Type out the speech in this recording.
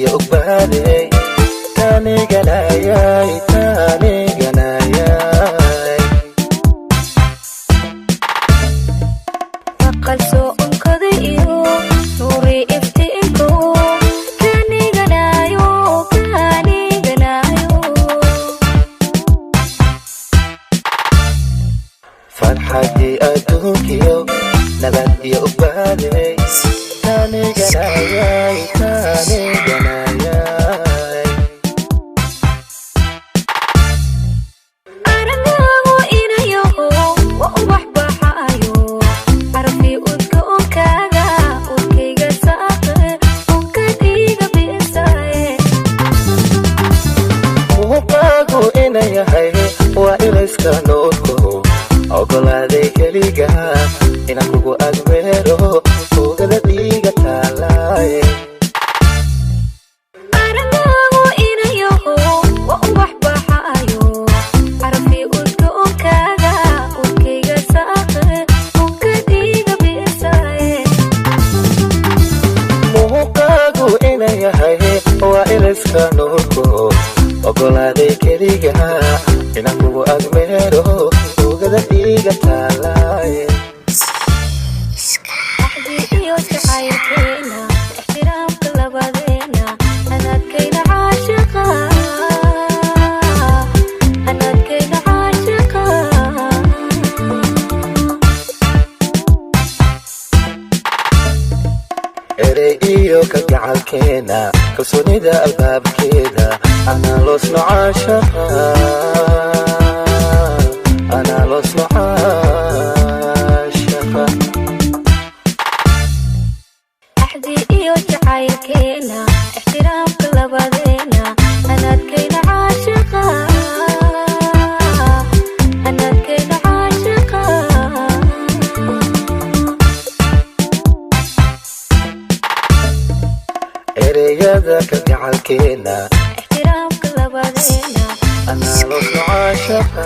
iyo ogbaadey tani ganayay aqalso unkada iyo nuuri iftiinko tani ganayo farxadii adduunkiyo nabad iyo ogbaadey tani ganayay aragaago inayo waa ubax baxaayo arfi udkoonkaaga udkayga saaqe unkadiga bisaye muuqaagu inayahay waa ilayska noolko ogolaaday keliga inaan kugu agmeero oogada dhiiga taalaaye aragaago inayo waa ubax baxaayo arfi udkoonkaaga udkayga saaqe unkadiga bisaye muuqaagu inayahay waa ilayska noolko ogolaaday keliga inaan kugu agmeero oogada dhiiga taalaaye iyo jacaylkeena ixtiraamka labadeena anaadkayna caashiqa erey iyo kalgacalkeena kalsoonida albaabkeeda anaa loosno caashaqa axdi iyo jacaylkeena ixtiraamka labadeena anaadkayna caashiqa ereyada kalgacalkeena ixtiraamka labadeena anaa loosno caashaqa